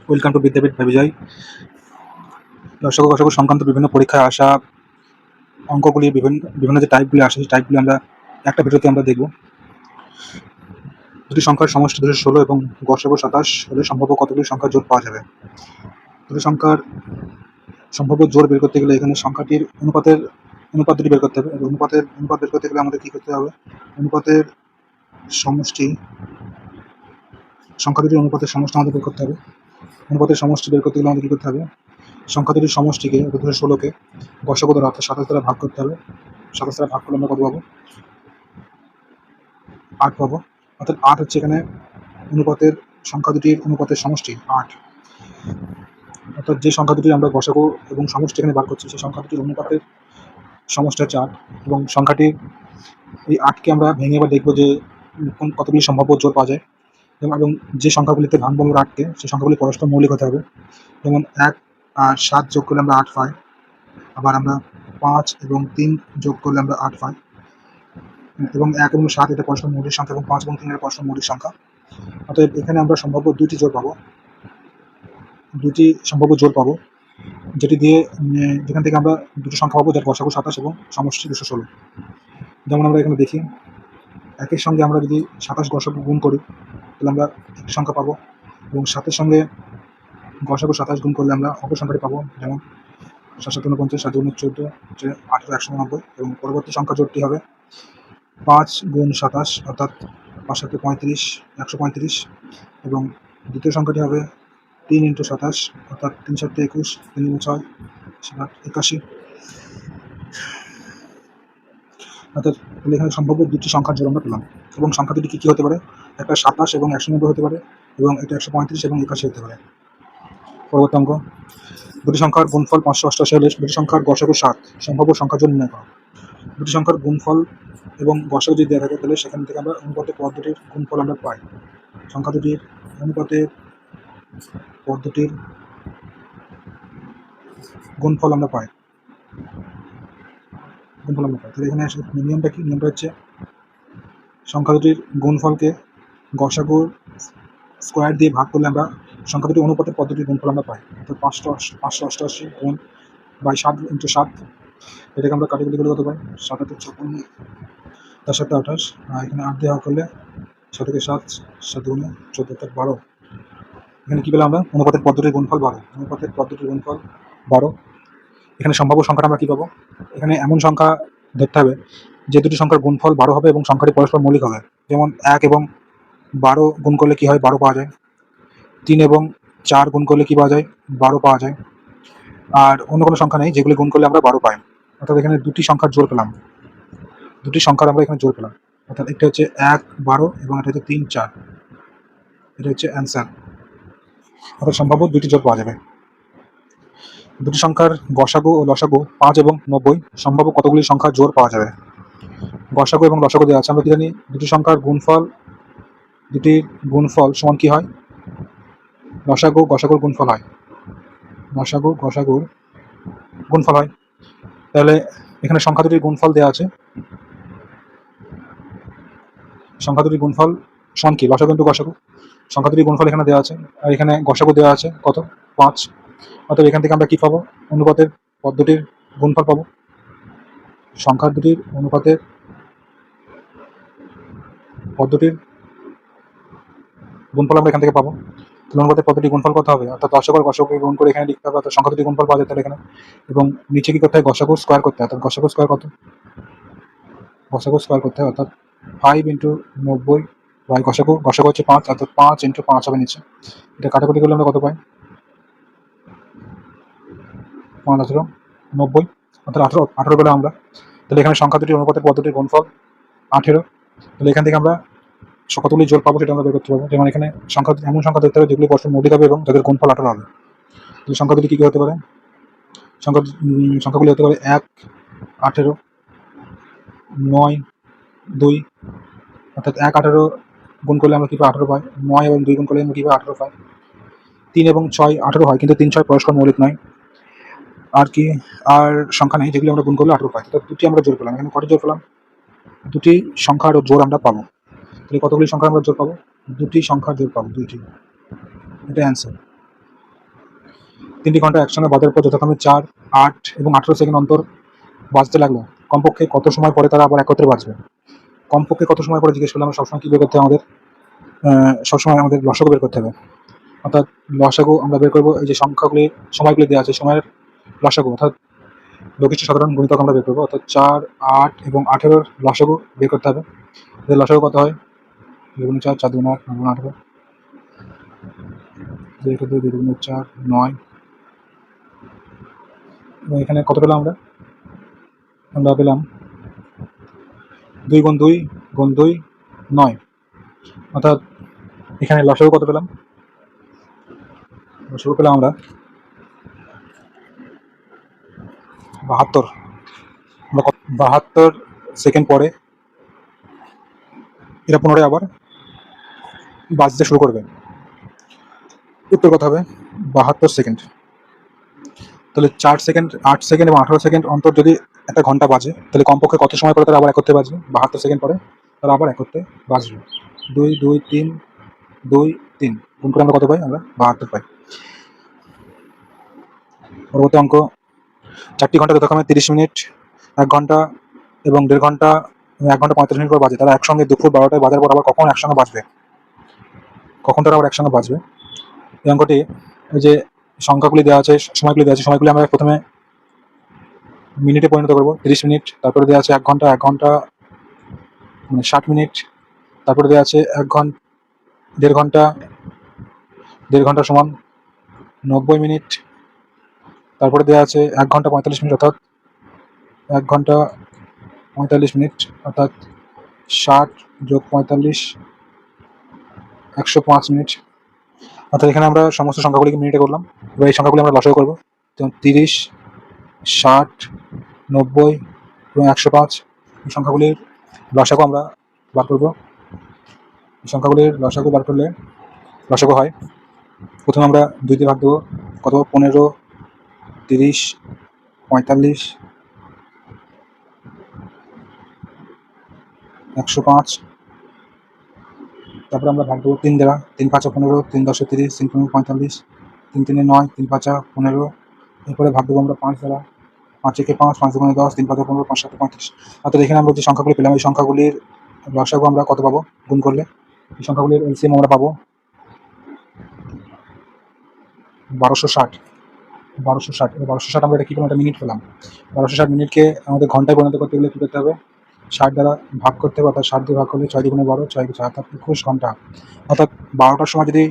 Welcome to বিদ্যাপীঠ বিজয়। দর্শক দর্শক সংক্রান্ত বিভিন্ন পরীক্ষায় আসা অঙ্কগুলি বিভিন্ন যে টাইপগুলি আসে, সেই টাইপগুলি আমরা একটা ভিডিওতে আমরা দেখব। দুটি সংখ্যার সমষ্টি 216 এবং গসাগু 27 হলে সম্ভাব্য কতগুলি সংখ্যার জোড় পাওয়া যাবে? দুটি সংখ্যার সম্ভাব্য জোড় বের করতে গেলে এখানে সংখ্যাটির অনুপাত দুটি বের করতে হবে। অনুপাত বের করতে গেলে আমাদের কী করতে হবে? অনুপাতের সমষ্টি, সংখ্যা দুটির অনুপাতের সমষ্টি আমাদের বের করতে হবে। অনুপাতের সমষ্টি বের করতে গেলে আমাদের কী করতে হবে? সংখ্যা দুটির সমষ্টিকে 216কে গসাগু দ্বারা অর্থাৎ 27 দ্বারা ভাগ করতে হবে। 27 দ্বারা ভাগ করলে আমরা কত পাবো? 8 পাবো। অর্থাৎ 8 হচ্ছে এখানে সংখ্যা দুটির অনুপাতের সমষ্টি 8। অর্থাৎ যে সংখ্যা দুটির আমরা গসাগু এবং সমষ্টি এখানে বার করছি, সেই সংখ্যা দুটির অনুপাতের সমষ্টি হচ্ছে 8। এবং সংখ্যাটির এই 8কে আমরা ভেঙে এবার দেখবো যে কতগুলি সম্ভাব্য জোড় পাওয়া যায়। এবং যে সংখ্যাগুলিতে ভাঙবো আমরা 8কে, সেই সংখ্যাগুলি পরস্পর মৌলিক হতে হবে। যেমন 1 আর 7 যোগ করলে আমরা 8 পাই। আবার আমরা 5 এবং 3 যোগ করলে আমরা 8 পাই। এবং 1 এবং 7 এটা পরস্পর মৌলিক সংখ্যা এবং 5 এবং 3 এটা পরস্পর মৌলিক সংখ্যা। অতএব এখানে আমরা সম্ভাব্য দুটি সম্ভাব্য জোড় পাবো, যেটি দিয়ে যেখান থেকে আমরা দুটি সংখ্যা পাবো যার গসাগু 27 এবং সমষ্টি 216। যেমন আমরা এখানে দেখি, একের সঙ্গে আমরা যদি 27 গসাগু গুণ করি তাহলে আমরা একটি সংখ্যা পাবো, এবং 7-এর সঙ্গে গসাগু 27 গুণ করলে আমরা অপর সংখ্যাটি পাবো। যেমন 7 7 49, 7 14 হচ্ছে 18 189। এবং পরবর্তী সংখ্যা জোড়টি হবে 5 গুণ 27 অর্থাৎ 5 7 35 135। এবং দ্বিতীয় সংখ্যাটি হবে 3 × 27 অর্থাৎ 3 7 21, 3 6 81। অর্থাৎ এখানে সম্ভাব্য দুটি সংখ্যার জোড় আমরা পেলাম। এবং সংখ্যা দুটি কী হতে পারে? একটা 27 এবং 190 হতে পারে, এবং এটা 135 এবং 81 হতে পারে। পরবর্তী অঙ্ক, দুটি সংখ্যার গুণফল 588 হলে দুটি সংখ্যার গসাগু 7, সম্ভাব্য সংখ্যার জোড় নির্ণয় করো। দুটি সংখ্যার গুণফল এবং গসাগু যদি দেওয়া থাকে তাহলে সেখান থেকে আমরা অনুপাতের পদ্ধতির গুণফল আমরা পাই। সংখ্যা দুটির অনুপাতের পদ্ধতির গুণফল আমরা পাই। তাহলে এখানে নিয়মটা কি? নিয়মটা হচ্ছে সংখ্যা দুটির গুণফলকে গসাগুর স্কোয়ার দিয়ে ভাগ করলে আমরা সংখ্যা দুটির অনুপাতের পদ্ধতির গুণফল আমরা পাই। তো 588 গুণ বাই 7 × 7, এটাকে আমরা কাটাকুটি করলে কত পাই? 7 × 56, তার সাথে 28, আর এখানে 8 দিয়ে ভাগ করলে 7 × 7, 7 × 14 অর্থাৎ 12। এখানে কী পেলাম আমরা? অনুপাতের পদ্ধতির গুণফল 12। অনুপাতের পদ্ধতির গুণফল 12। এখানে সম্ভাব্য সংখ্যাটা আমরা কী পাবো? এখানে এমন সংখ্যা ধরতে হবে যে দুটি সংখ্যার গুণফল 12 হবে এবং সংখ্যাটি পরস্পর মৌলিক হবে। যেমন 1 এবং 12 গুণ করলে কী হয়? 12 পাওয়া যায়। 3 এবং 4 গুণ করলে কী পাওয়া যায়? 12 পাওয়া যায়। আর অন্য কোনো সংখ্যা নেই যেগুলি গুণ করলে আমরা 12 পাই। অর্থাৎ এখানে দুটি সংখ্যার জোড় পেলাম, দুটি সংখ্যার আমরা এখানে জোড় পেলাম। অর্থাৎ একটা হচ্ছে 1 12 এবং এটা হচ্ছে 3 4। এটা হচ্ছে অ্যান্সার। অর্থাৎ সম্ভাব্য দুটি জোড় পাওয়া যাবে। দুটি সংখ্যার গসাগু ও লসাগু 5 এবং 90, সম্ভাব্য কতগুলি সংখ্যার জোড় পাওয়া যাবে? গসাগু এবং লসাগু দেওয়া আছে, আমরা কি জানি? দুটি সংখ্যার দুটির গুণফল সমান কি হয়? লসাগু গসাগুর গুণফল হয়। লসাগু গসাগুর গুণফল হয়। তাহলে এখানে সংখ্যা দুটির গুণফল দেওয়া আছে, সংখ্যা দুটির গুণফল সমান কি? লসাগু ইন্টু গসাগু। সংখ্যা দুটির গুণফল এখানে দেওয়া আছে, আর এখানে গসাগু দেওয়া আছে কত? 5। অর্থাৎ এখান থেকে আমরা কী পাবো? অনুপাতের পদ্ধতির গুণফল পাবো। সংখ্যা দুটির অনুপাতের পদ্ধতির গুণফল আমরা এখান থেকে পাবো। তাহলে অনুপাতের পদ্ধতির গুণফল কত হবে? অর্থাৎ লসাগু আর গসাগুকে গুণ করে এখানে লিখতে হবে, অর্থাৎ সংখ্যা দুটির গুণফল পাওয়া যায় তাহলে এখানে। এবং নিচে কী করতে হয়? গসাগু স্কোয়ার করতে হয়। অর্থাৎ গসাগু স্কোয়ার কত? গসাগু স্কোয়ার করতে হয়, অর্থাৎ 5 × 90 বাই গসাগু হচ্ছে 5, অর্থাৎ 5 × 5 হবে নিচে। এটা কাটাকুটি করলে আমরা কত পাই? 5 18 90, অর্থাৎ 18 পেলাম আমরা। তাহলে এখানে সংখ্যা দুটির অনুপাতের পদ্ধতির গুণফল 18। তাহলে এখান থেকে আমরা কতগুলি জোড় পাবো সেটা আমরা বের করতে পারবো। যেমন এখানে এমন সংখ্যা ধরতে হবে যেগুলি পরস্পর মৌলিক হবে এবং যাদের গুণফল 18 হবে। তাহলে সংখ্যা দুটি কী কী হতে পারে? সংখ্যাগুলি হতে পারে 1 18 9 2, অর্থাৎ 1 18 গুণ করলে আমরা কী পাই? 18 পাই। 9 এবং 2 গুণ করলে আমরা কী পাই? 18 পাই। 3 এবং 6 18 হয়, কিন্তু 3 6 পরস্পর মৌলিক নয়। আর কি আর সংখ্যা নেই যেগুলি আমরা গুণ করলে 18 পাই। অর্থাৎ দুটি আমরা জোড় পেলাম। এখানে কটি জোড় পেলাম? দুটি সংখ্যার জোড় আমরা পাবো। তাহলে কতগুলি সংখ্যা আমরা জোড় পাবো? দুটি সংখ্যার জোড় পাবো, দুইটি। এটা অ্যান্সার। 3টি ঘন্টা একসঙ্গে বাজার পর যথাক্রমে 4, 8 এবং 18 সেকেন্ড অন্তর বাজতে লাগলো। কমপক্ষে কত সময় পরে তারা আবার একত্রে বাজবে? কমপক্ষে কত সময় পরে জিজ্ঞেস করলে আমরা সবসময় কী বের করতে হবে আমাদের? সবসময় আমাদের লসাগু বের করতে হবে। অর্থাৎ লসাগু আমরা বের করবো, এই যে সংখ্যাগুলি সময়গুলি দেওয়া আছে সময়ের লসাগু অর্থাৎ লঘিষ্ঠ সাধারণ গুণিতক আমরা বের করবো, অর্থাৎ 4, 8 এবং 18 লসাগু বের করতে হবে। এদের লসাগু কত হয়? 2 4, 4 2 8, 9 18, 2 2 2 2 4, 9। এবং এখানে কত পেলাম আমরা? আমরা পেলাম 2 গুণ 2 গুণ 2, 9। অর্থাৎ এখানে লসাগু কত পেলাম? লসাগু পেলাম আমরা 72। 72 সেকেন্ড পরে এরা পুনরায় আবার বাজতে শুরু করবে। উত্তর কত হবে? 72 সেকেন্ড। তাহলে 4 সেকেন্ড, 8 সেকেন্ড এবং 18 সেকেন্ড অন্তর যদি একটা ঘন্টা বাজে, তাহলে কমপক্ষে কত সময় পরে তারা আবার একত্রে বাজবে? 72 সেকেন্ড পরে তারা আবার একত্রে বাজবে। 2 2 3 2 3 গুণ করে আমরা কত পাই? আমরা 72 পাই। পরবর্তী অঙ্ক, 4টি ঘন্টা যথাক্রমে 30 মিনিট, 1 ঘন্টা এবং 1.5 ঘন্টা, 1 ঘন্টা 45 মিনিট পর বাজে। তারা একসঙ্গে দুপুর 12টায় বাজার পর আবার কখন একসঙ্গে বাজবে? কখন তারা আবার একসঙ্গে বাজবে? এই অঙ্কটি এই যে সংখ্যাগুলি দেওয়া আছে, সময়গুলি দেওয়া আছে, সময়গুলি আমরা প্রথমে মিনিটে পরিণত করবো। 30 মিনিট, তারপরে দেওয়া আছে 1 ঘন্টা, 1 ঘন্টা মানে 60 মিনিট, তারপরে দেওয়া আছে 1.5 ঘন্টা, 1.5 ঘন্টা সমান 90 মিনিট, তারপরে দেওয়া আছে 1 ঘন্টা 45 মিনিট, অর্থাৎ 1 ঘন্টা 45 মিনিট, অর্থাৎ 60 যোগ 45 105 মিনিট। অর্থাৎ এখানে আমরা সমস্ত সংখ্যাগুলিকে মিনিটে করলাম। এবার এই সংখ্যাগুলি আমরা লসাগু করবো। যেমন 30, 60, 90 এবং 105 এই সংখ্যাগুলির লসাগু আমরা বার করবো। এই সংখ্যাগুলির লসাগু বার করলে লসাগু হয়, প্রথমে আমরা 2 দিয়ে ভাগ দেবো। কত? 15, 30, 45, 105। তারপরে আমরা ভাগ দেবো 3 দ্বারা। 3 5 15, 3 10 30, 3 15 45, 3 3 9, 3 5 15। এরপরে ভাগ দেবো আমরা 5 দ্বারা। 5 1 5, 5 2 10, 3 5 15, 5 7 35। অর্থাৎ এখানে আমরা যে সংখ্যাগুলি পেলাম, এই সংখ্যাগুলির লসাগু আমরা কত পাবো গুণ করলে? এই সংখ্যাগুলির এলসিএম আমরা পাবো 1260। 1260 এবার 1260 আমরা এটা কী করলাম? একটা মিনিট পেলাম। 1260 মিনিটকে আমাদের ঘন্টায় পরিণত করতে গেলে কী করতে হবে? 60 দ্বারা ভাগ করতে হবে, অর্থাৎ 60 দিয়ে ভাগ করলে 6 দুগুণে 12, 6 4, অর্থাৎ 21 ঘন্টা। অর্থাৎ 12টার সময় যদি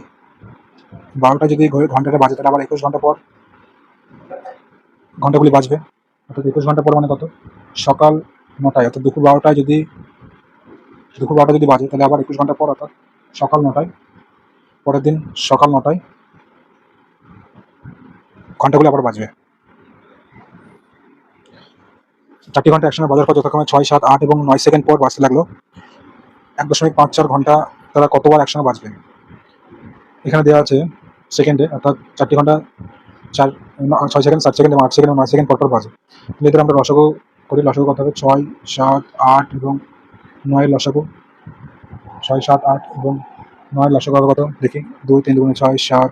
12টা যদি ঘন্টাটা বাজে, তাহলে আবার 21 ঘন্টা পর ঘন্টাগুলি বাজবে। অর্থাৎ 21 ঘন্টা পর মানে কত? সকাল 9টায়, অর্থাৎ দুপুর 12টায় যদি বাজে, তাহলে আবার 21 ঘন্টা পর, অর্থাৎ সকাল 9টায়, পরের দিন সকাল 9টায় ঘন্টাগুলি আবার বাজবে। 4টি ঘন্টা একসঙ্গে বাজার পর যথাক্রমে 6, 7, 8 এবং 9 সেকেন্ড পর বাজতে লাগলো। 1.54 ঘন্টা তারা কতবার একসঙ্গে বাজবে? এখানে দেওয়া আছে সেকেন্ডে, অর্থাৎ 4টি ঘন্টা 6 সেকেন্ড, 7 সেকেন্ড এবং 8 সেকেন্ড এবং 9 সেকেন্ড পর পর বাজে। এদের আমরা লসাগু করি। লসাগু কত হবে? 6, 7, 8 এবং 9 লসাগু। 6, 7, 8 এবং 9 লসাগু হবে কত? দেখি। 2 3 2 6, 7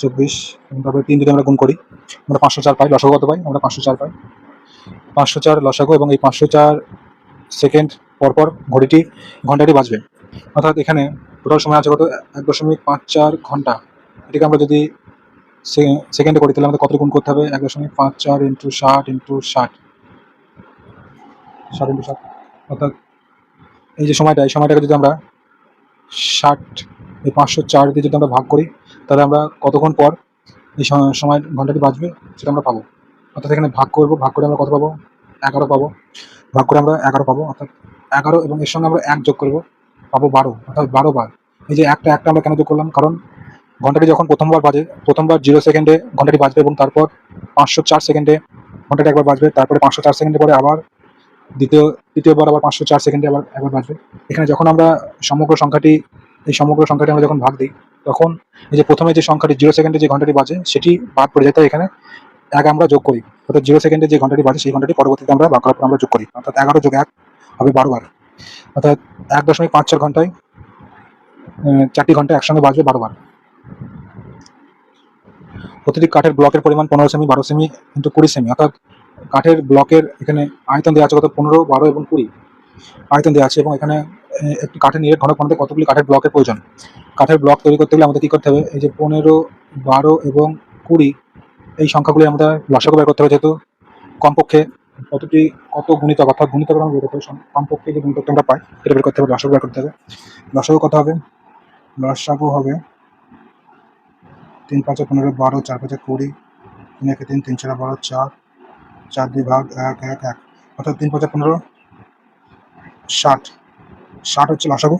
24। তারপরে 3 যদি আমরা গুণ করি, আমরা 504 পাই। লসাগু কত পাই? আমরা 504 পাই। 504 লসাগু, এবং এই 504 সেকেন্ড পরপর ঘন্টাটি বাজবে। অর্থাৎ এখানে টোটাল সময় আছে কত? 1.54 ঘন্টা। এটাকে আমরা যদি সেকেন্ডে করি, তাহলে আমাদের কত গুণ করতে হবে? 1.54 ইন্টু 60 ইন্টু 60 ইন্টু 60, অর্থাৎ এই যে সময়টা, এই সময়টাকে যদি আমরা 60 এই 504 দিয়ে যদি আমরা ভাগ করি, তাহলে আমরা কতক্ষণ পর এই সময় ঘন্টাটি বাজবে সেটা আমরা পাবো। অর্থাৎ এখানে ভাগ করবো, ভাগ করে আমরা কত পাবো? 11 পাবো। ভাগ করে আমরা 11 পাবো, অর্থাৎ 11 এবং এর সঙ্গে আমরা 1 যোগ করবো, পাবো 12, অর্থাৎ 12 বার। এই যে একটা আমরা কেন যোগ করলাম? কারণ ঘন্টাটি যখন প্রথমবার বাজে, প্রথমবার 0 সেকেন্ডে ঘন্টাটি বাজবে এবং তারপর 504 সেকেন্ডে ঘন্টাটি একবার বাজবে, তারপরে 504 সেকেন্ডে পরে আবার দ্বিতীয়বার আবার 504 সেকেন্ডে আবার একবার বাজবে। এখানে যখন আমরা সমগ্র সংখ্যাটি আমরা যখন ভাগ দিই, তখন এই যে প্রথমে যে সংখ্যাটি 0 সেকেন্ডে যে ঘন্টাটি বাজে সেটি বাদ পড়ে যায়, তাই এখানে 1 আমরা যোগ করি। অর্থাৎ 0 সেকেন্ডে যে ঘন্টাটি বাজে সেই ঘন্টাটি পরবর্তীতে আমরা ভাগ করার পর আমরা যোগ করি, অর্থাৎ 11 যোগ 1 হবে 12 বার। অর্থাৎ 1.54 ঘন্টায় 4টি ঘন্টা একসঙ্গে বাজবে 12 বার। প্রতিটি কাঠের ব্লকের পরিমাণ 15 সেমি, 12 সেমি ইন্টু 20 সেমি, অর্থাৎ কাঠের ব্লকের এখানে আয়তন দেওয়া আছে কত, 15, 12 এবং 20 আয়তন দেওয়া আছে। এবং এখানে একটি কাঠের নিরেট ঘনক বানাতে কতগুলি কাঠের ব্লকের প্রয়োজন। কাঠের ব্লক তৈরি করতে গেলে আমাদের কী করতে হবে, এই যে 15, 12 এবং 20 এই সংখ্যাগুলি আমাদের লসাগু বের করতে হবে, যেহেতু কমপক্ষে কত গুণিতক, অর্থাৎ গুণিতক আমরা বের করতে হবে, কমপক্ষে যে গুণিতকটা আমরা পাই এটা বের করতে হবে, লসাগু বের করতে হবে। লসাগু কত হবে? লসাগু হবে 3 5 15, 12, 4 5 20, 3 1 3, 3 4 12, 4, 4 2 ভাগ 1 1 1, অর্থাৎ 3 5 15, 60 60 হচ্ছে লসাগু।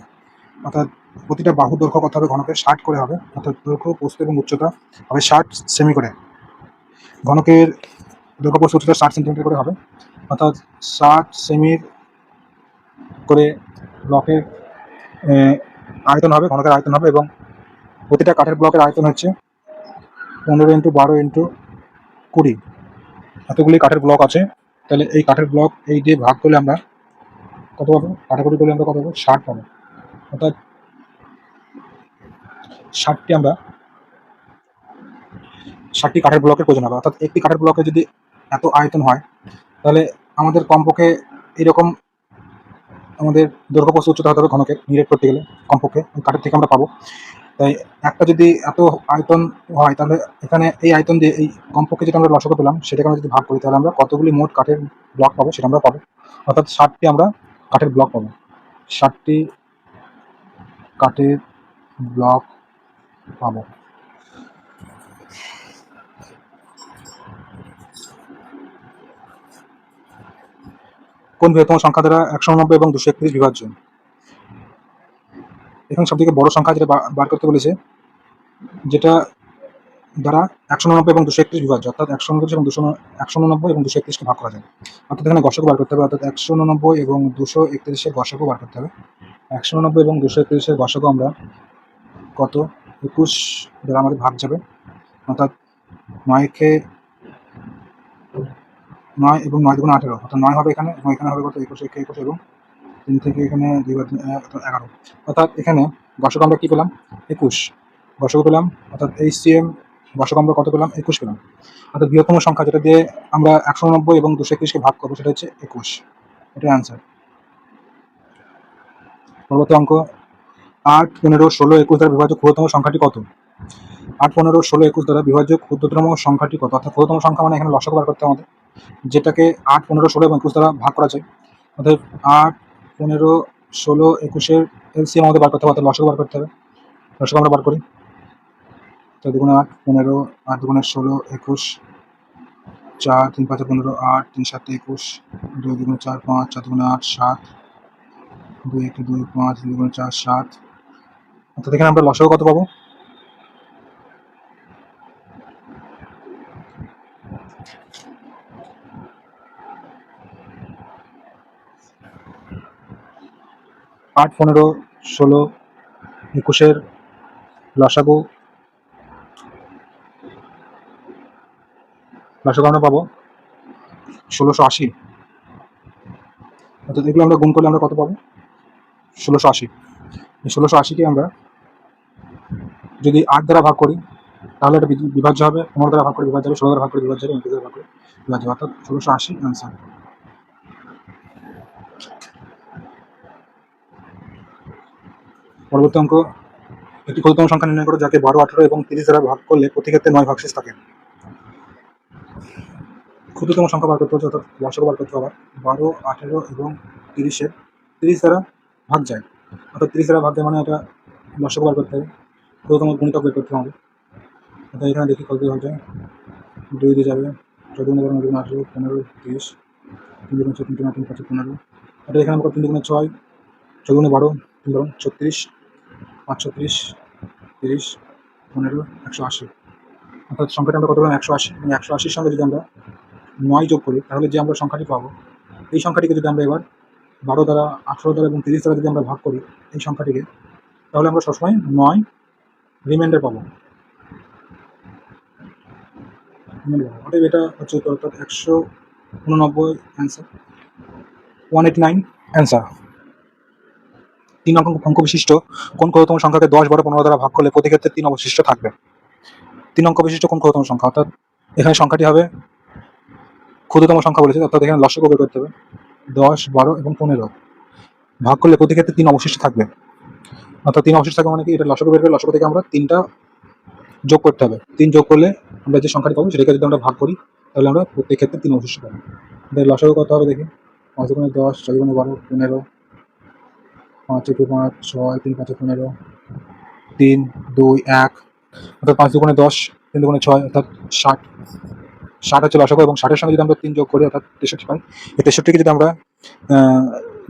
অর্থাৎ প্রতিটা বাহুর দৈর্ঘ্য কত হবে, ঘনকের 60 করে হবে, অর্থাৎ দৈর্ঘ্য, প্রস্থ এবং উচ্চতা হবে 60 সেমি করে। ঘনকের দৈর্ঘ্য, প্রস্থ, উচ্চতা 60 সেন্টিমিটার করে হবে, অর্থাৎ 60 সেমির করে ব্লকের আয়তন হবে, ঘনকের আয়তন হবে। এবং প্রতিটা কাঠের ব্লকের আয়তন হচ্ছে 15 ইন্টু 12 ইন্টু 20, এতগুলি কাঠের ব্লক আছে। তাহলে এই কাঠের ব্লক এই দিয়ে ভাগ করলে আমরা কত পাবো, কাটাকুটি করলে আমরা কত পাবো, 60 পাবো। অর্থাৎ 60টি কাঠের ব্লকের প্রয়োজন হবে। অর্থাৎ একটি কাঠের ব্লকে যদি এত আয়তন হয়, তাহলে আমাদের কমপক্ষে এরকম আমাদের দৈর্ঘ্য, প্রস্থ, উচ্চতা হতে হবে ঘনকের নিরেট করতে গেলে, কমপক্ষে কাঠের থেকে আমরা পাবো। তাই একটা যদি এত আয়তন হয়, তাহলে এখানে এই আয়তন দিয়ে এই কমপক্ষে যেটা আমরা লসাগু পেলাম সেটাকে আমরা যদি ভাগ করি, তাহলে আমরা কতগুলি মোট কাঠের ব্লক পাবো সেটা আমরা পাবো। অর্থাৎ 60টি আমরা কাঠের ব্লক পাবো, 60টি কাঠের ব্লক পাবো। কোন বৃহত্তম সংখ্যা দ্বারা 189 এবং 231 বিভাজ্য? এখানে সবথেকে বড় সংখ্যা যেটা বার করতে বলেছে, যেটা দ্বারা 189 এবং 231 বিভাজ্য, অর্থাৎ 129 এবং 189 এবং 231কে ভাগ করা যায়। অর্থাৎ এখানে গসাগু বার করতে হবে, অর্থাৎ 189 এবং 231-এর গসাগু বার করতে হবে। 189 এবং 231-এর গসাগু আমরা কত, 21 দ্বারা আমাদের ভাগ যাবে, অর্থাৎ 9 এবং 9 দুগুণ 18, অর্থাৎ 9 হবে এখানে, এবং এখানে হবে কত, 21 21 এবং 3 থেকে এখানে 2 বার 11, অর্থাৎ এখানে গসাগু আমরা কী পেলাম, 21 গসাগু পেলাম। অর্থাৎ HCM গসাগু আমরা কত পেলাম, 21 পেলাম। অর্থাৎ বৃহত্তম সংখ্যা যেটা দিয়ে আমরা 189 এবং 231কে ভাগ করবো সেটা হচ্ছে 21, এটাই অ্যান্সার। পরবর্তী অঙ্ক, 8, 15, 16, 21 দ্বারা বিভাজ্য ক্ষুদ্রতম সংখ্যাটি কত? 8, 15, 16, 21 দ্বারা বিভাজ্য ক্ষুদ্রতম সংখ্যাটি কত? অর্থাৎ ক্ষুদ্রতম সংখ্যা মানে এখানে লসাগু বার করতে হবে আমাদের, যেটাকে 8, 15, 16 এবং 21 দ্বারা ভাগ করা যায়। অর্থাৎ 8, 15, 16, 21-এর এলসিএম আমাদের বার করতে হবে, অর্থাৎ লসাগু বার করতে হবে। লসাগু আমরা বার করি, 4 দুগুণে 8, 15, 8 দুগুণে 16, 21, 4 3 5 15, 8 3 7 21, 2 দুগুণে 4 5, 4 দুগুণে 8 7, 2 1 2 5, 2 দুগুণে 4 7। অর্থাৎ এখানে আমরা লসাগু কত পাবো, 8, 15, 16, 21-এর লসাগু আমরা পাবো 1680। অর্থাৎ এগুলো আমরা গুণ করলে আমরা কত পাবো, 1680। এই 1680-কে আমরা যদি 8 দ্বারা ভাগ করি তাহলে এটা বিভাজ্য হবে, 15 দ্বারা ভাগ করে বিভাজ্য হবে, 16 দ্বারা ভাগ করে বিভাজ্য হবে, 21 দ্বারা ভাগ করে বিভাজ্য হবে, অর্থাৎ 1680 অ্যান্সার। পরবর্তী অঙ্ক, একটি ক্ষুদ্রতম সংখ্যা নির্ণয় করো যাকে 12, 18 এবং 30 দ্বারা ভাগ করলে প্রতি ক্ষেত্রে 9 ভাগশেষ থাকে। ক্ষুদ্রতম সংখ্যা বার করতে হচ্ছে, অর্থাৎ লসাগু বার করতে হবে। 12, 18 এবং 30-এর 30 দ্বারা ভাগ যায়, অর্থাৎ 30 দ্বারা ভাগ যায় মানে এটা লসাগু বার করতে হবে, ক্ষুদ্রতম গুণিতক বের করতে হবে। অর্থাৎ এখানে দেখি কত ভাগ যায়, 2 দিয়ে যাবে, 14 গুণে 12, 9 18, 15, 30, 3 দুগুণে 6, 3 9 3 5 15। অর্থাৎ এখানে আমরা 3 দুগুণে 6, 14 গুণে 12, 3 12 36, 5 36, 30, 15, 180। অর্থাৎ সংখ্যাটা আমরা কত পেলাম, 180। এবং 180-র সঙ্গে যদি আমরা 9 যোগ করি তাহলে যে আমরা সংখ্যাটি পাবো, এই সংখ্যাটিকে যদি আমরা এবার 12 দ্বারা, 18 দ্বারা এবং 30 দ্বারা যদি আমরা ভাগ করি এই সংখ্যাটিকে, তাহলে আমরা সবসময় 9 রিমাইন্ডার পাবো। অতএব এটা হচ্ছে উত্তর, অর্থাৎ 189 অ্যান্সার, 189 অ্যান্সার। তিন অঙ্ক বিশিষ্ট কোন ক্ষুদ্রতম সংখ্যাকে 10, 12, 15 দ্বারা ভাগ করলে প্রতি ক্ষেত্রে 3 অবশিষ্ট থাকবে? 3 অঙ্ক বিশিষ্ট কোন ক্ষুদ্রতম সংখ্যা, অর্থাৎ এখানে সংখ্যাটি হবে ক্ষুদ্রতম সংখ্যা বলেছে, অর্থাৎ এখানে লসাগু বের করতে হবে। 10, 12 এবং 15 ভাগ করলে প্রতি ক্ষেত্রে 3 অবশিষ্ট থাকবে। অর্থাৎ 3 অবশিষ্ট থাকবে মানে কি, এটা লসাগু বের করে লসাগু থেকে আমরা 3টা যোগ করতে হবে। 3 যোগ করলে আমরা যে সংখ্যাটি পাবো সেটাকে যদি আমরা ভাগ করি তাহলে আমরা প্রত্যেক ক্ষেত্রে 3 অবশিষ্ট পাবো। লসাগু কত হবে দেখি, 5 গুণে 10, 6 গুণে 12, 15, 5 একে 5, 6, 3 5 15, 3 2 1, অর্থাৎ 5 দুগুণে 10, 3 দুগুণে 6, অর্থাৎ 60। 60 হচ্ছে লসাগু, এবং 60-এর সঙ্গে যদি আমরা 3 যোগ করি অর্থাৎ 63 পাই। এই 63-কে যদি আমরা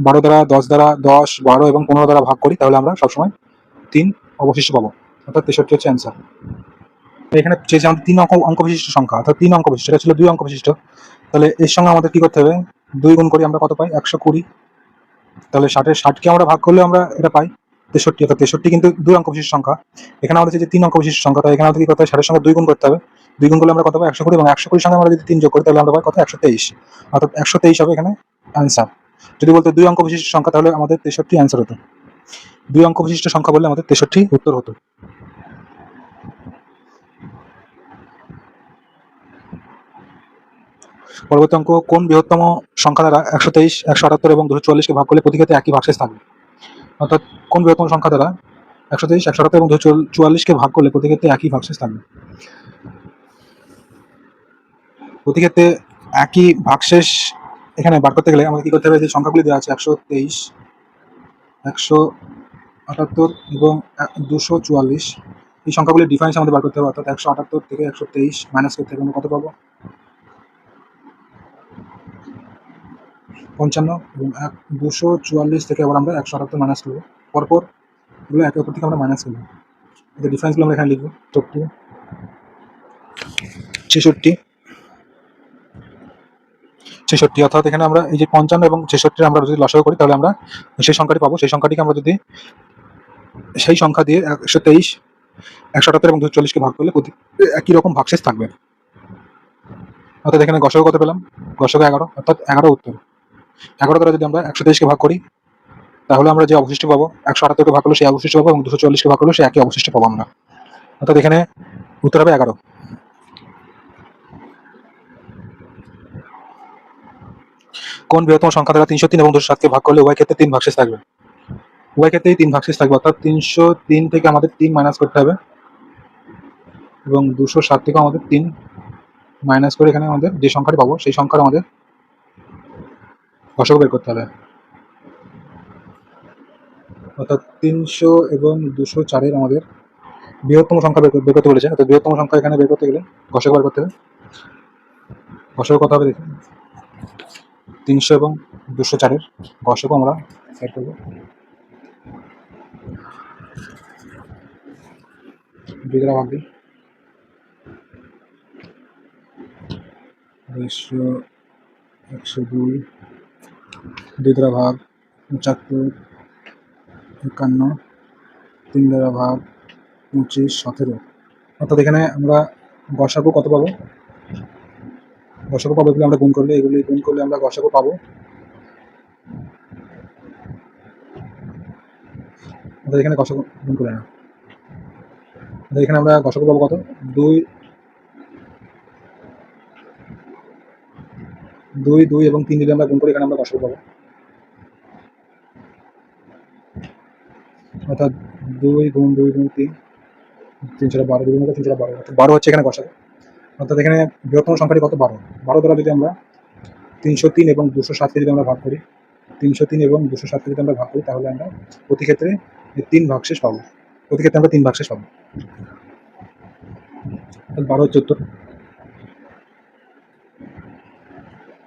12 দ্বারা, 10 দ্বারা, 10, 12 এবং 15 দ্বারা ভাগ করি তাহলে আমরা সবসময় 3 অবশিষ্ট পাবো, অর্থাৎ 63 হচ্ছে অ্যান্সার। এখানে চেয়েছে আমাদের 3 অঙ্ক বিশিষ্ট সংখ্যা, অর্থাৎ 3 অঙ্ক বিশিষ্ট, এটা ছিল 2 অঙ্ক বিশিষ্ট। তাহলে এর সঙ্গে আমাদের কি করতে হবে, 2 গুণ করি আমরা কত পাই, 120। তাহলে 60-কে আমরা ভাগ করলে আমরা এটা পাই 63, অর্থাৎ 63 কিন্তু 2 অঙ্ক বিশিষ্ট সংখ্যা। এখানে আমাদের যে 3 অঙ্ক বিশিষ্ট সংখ্যা, তাই এখানে আমাদের কি করতে হবে, 60-এর সঙ্গে 2 গুণ করতে হবে। 2 গুণ করলে আমরা কত পাই, 120, এবং 120-এর সঙ্গে আমরা যদি 3 যোগ করি তাহলে আমরা পাই কত, 123, অর্থাৎ 123 হবে এখানে অ্যান্সার। যদি বলতো 2 অঙ্ক বিশিষ্ট সংখ্যা তাহলে আমাদের 63 অ্যান্সার হতো। 2 অঙ্ক বিশিষ্ট সংখ্যা বললে আমাদের 63 উত্তর হতো। পরবর্তী অঙ্ক, কোন বৃহত্তম সংখ্যা দ্বারা 123, 178 এবং 244-কে ভাগ করলে প্রতি ক্ষেত্রে একই ভাগশেষ থাকবে? অর্থাৎ কোন বৃহত্তম সংখ্যা দ্বারা 123, 178 এবং 244-কে ভাগ করলে প্রতি ক্ষেত্রে একই ভাগশেষ থাকবে? প্রতি ক্ষেত্রে একই ভাগশেষ এখানে বার করতে গেলে আমাদের কি করতে হবে, যে সংখ্যাগুলি দেওয়া আছে 123, 178 এবং 244, এই সংখ্যাগুলির ডিফারেন্স আমাদের বার করতে হবে। অর্থাৎ 178 থেকে 123 মাইনাস করতে হবে, আমরা কত পাবো, 55, এবং 244 থেকে আবার আমরা 178 মাইনাস করবো, পরপর এগুলো একে অপর থেকে আমরা মাইনাস করবো। এদের ডিফারেন্সগুলো আমরা এখানে লিখবো, 66, অর্থাৎ এখানে আমরা এই যে 55 এবং 66 আমরা যদি লসাগু করি তাহলে আমরা সেই সংখ্যাটি পাবো। সেই সংখ্যাটিকে আমরা যদি সেই সংখ্যা দিয়ে 123, 178 এবং 244-কে ভাগ করলে একই রকম ভাগশেষ থাকবে। অর্থাৎ এখানে গসাগু কত পেলাম, গসাগু 11, অর্থাৎ 11 উত্তর। 11 দ্বারা যদি আমরা 123-কে ভাগ করি তাহলে আমরা যে অবশিষ্ট পাবো, 178-কে ভাগ করলে সেই অবশিষ্ট পাবো, এবং 244-কে ভাগ করলে সেই একই অবশিষ্ট পাবো আমরা, অর্থাৎ এখানে উত্তর হবে 11। কোন বৃহত্তম সংখ্যা দ্বারা 303 এবং 207-কে ভাগ করলে উভয় ক্ষেত্রে 3 ভাগশেষ থাকবে? উভয় ক্ষেত্রেই 3 ভাগশেষ থাকবে, অর্থাৎ 303 থেকে আমাদের 3 মাইনাস করতে হবে, এবং 207 থেকেও আমাদের 3 মাইনাস করে এখানে আমাদের যে সংখ্যাটি পাবো সেই সংখ্যার আমাদের গসাগু বের করতে হবে। অর্থাৎ 300 এবং 204-এর আমাদের বৃহত্তম সংখ্যা বের করতে বলেছে। অর্থাৎ বৃহত্তম সংখ্যা এখানে বের করতে গেলে গসাগু বের করতে হবে। গসাগু কত হবে দেখি, 300 এবং 204-এর গসাগু আমরা বের করবো, 2 দ্বারা ভাগ দিই, 200, 102, 2 দ্বারা ভাগ 75, 51, 3 দ্বারা ভাগ 25, 17। অর্থাৎ এখানে আমরা গসাগু কত পাবো, গসাগু পাবো এগুলো আমরা গুণ করলে, এগুলি গুণ করলে আমরা গসাগু পাবো, অর্থাৎ এখানে গসাগু গুণ করে না, এখানে আমরা গসাগু পাবো কত, 2, 2 এবং 3 যদি আমরা গুণ করি এখানে আমরা গসাগু পাবো, অর্থাৎ 2 গুণ 2 গুণ 3, 3 × 12, 2 গুণ 3 × 12, অর্থাৎ 12 হচ্ছে এখানে গসাগু। অর্থাৎ এখানে বৃহত্তম সংখ্যাটি কত, 12। 12 দ্বারা যদি আমরা 303 এবং 207-কে যদি আমরা ভাগ করি, 303 এবং 207-কে যদি আমরা ভাগ করি তাহলে আমরা প্রতি ক্ষেত্রে 3 ভাগশেষ পাবো, প্রতি ক্ষেত্রে আমরা 3 ভাগশেষ পাবো, 12 হচ্ছে উত্তর।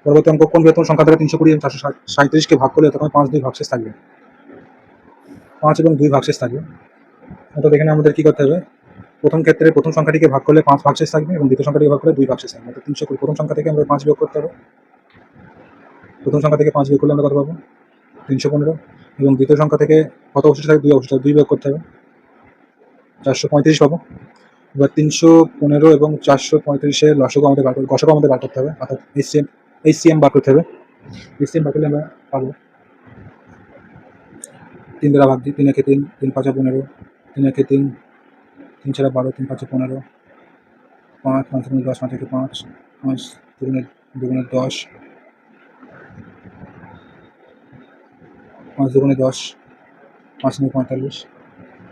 পরবর্তী অঙ্ক, কোন বৃহত্তম সংখ্যা দ্বারা 320 এবং 437-কে ভাগ করলে তখন 5 2 ভাগশেষ থাকবে? 5 এবং 2 ভাগশেষ থাকবে। অর্থাৎ এখানে আমাদের কি করতে হবে, প্রথম ক্ষেত্রে প্রথম সংখ্যাটিকে ভাগ করলে 5 ভাগশেষ থাকবে, এবং দ্বিতীয় সংখ্যাটিকে ভাগ করলে 2 ভাগশেষ থাকবে। অর্থাৎ 320, প্রথম সংখ্যা থেকে আমরা 5 বিয়োগ করতে হবে, প্রথম সংখ্যা থেকে 5 বিয়োগ করলে আমরা কত পাবো, 315, এবং দ্বিতীয় সংখ্যা থেকে কত অবশিষ্ট থাকবে, 2 অবশিষ্ট, 2 বিয়োগ করতে হবে, 435 পাবো। এবার 315 এবং 435-এর লসাগু আমাদের বার করতে হবে, অর্থাৎ HCM বার করতে হবে। HCM বার করলে আমরা পাবো তিন দ্বারা ভাগ দিই, 3 একে 3, 3 5 15, 3 একে 3, 3 4 12, 3 5 15, 5 5 দুগুণে 10, 5 একে 5, 5 দুগুণে 10, 5 দুগুণে 10, 5 9 45,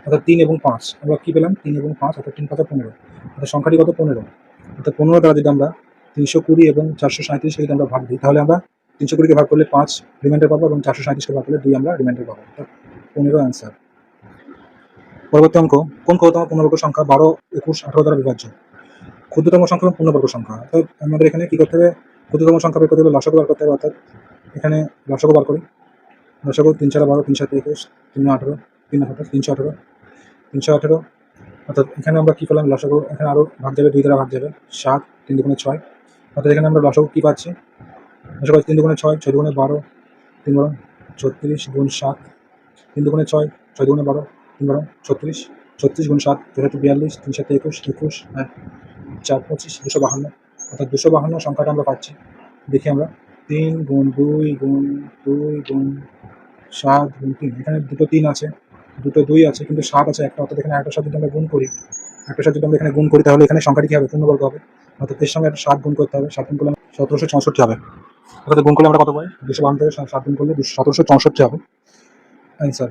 অর্থাৎ 3 এবং 5 আমরা কি পেলাম? 3 এবং 5 অর্থাৎ 3 5 15, অর্থাৎ সংখ্যাটি কত? 15। অর্থাৎ 15 দ্বারা যদি আমরা 320 এবং 437 কে যদি আমরা ভাগ দিই, তাহলে আমরা 320 কে ভাগ করলে 5 রিমাইন্ডার পাবো এবং 437 কে ভাগ করলে 2 আমরা রিমাইন্ডার পাবো। অর্থাৎ 15 অ্যান্সার। পরবর্তী অঙ্ক, কোন ক্ষুদ্রতম পূর্ণবর্গ সংখ্যা 12, 21, 18 দ্বারা বিভাজ্য? ক্ষুদ্রতম সংখ্যা এবং পূর্ণবর্গ সংখ্যা, অর্থাৎ আমাদের এখানে কি করতে হবে? ক্ষুদ্রতম সংখ্যা বের করতে হলে লসাগু বার করতে হবে। অর্থাৎ এখানে লসাগু বার করি। লসাগু 3 4 12, 3 7 21, 3 18, 3 18, 318, 318, অর্থাৎ এখানে আমরা কি পেলাম? লসাগু এখানে আরো ভাগ যাবে, 2 দ্বারা ভাগ যাবে, 7, 3 দুগুণে 6, অর্থাৎ এখানে আমরা লসাগু কি পাচ্ছি? লসাগু 3 দুগুণে 6, 6 দুগুণে 12, 3 12 36 গুণ 7, 3 দুগুণে 6, 6 দুগুণে 12, 3 12 36, 36 গুণ 7 42, 3 7 21, 21, 4 25, 252, অর্থাৎ 252 সংখ্যাটা আমরা পাচ্ছি। দেখি আমরা 3 গুণ 2 গুণ 2 গুণ 7 গুণ 3, এখানে দুটো 3 আছে, দুটো 2 আছে, কিন্তু 7 আছে একটা, অর্থাৎ এখানে একটার সাথে যদি আমরা গুণ করি, একটার সাথে যদি আমরা এখানে গুণ করি, তাহলে এখানে সংখ্যাটি কি হবে? পূর্ণবর্গ হবে। অর্থাৎ এর সঙ্গে একটা 7 গুণ করতে হবে, 7 গুণ করলে 1764 হবে। অর্থাৎ গুণ করলে আমরা কত পাই? 252 থেকে 7 গুণ করলে 1764 হবে অ্যান্সার।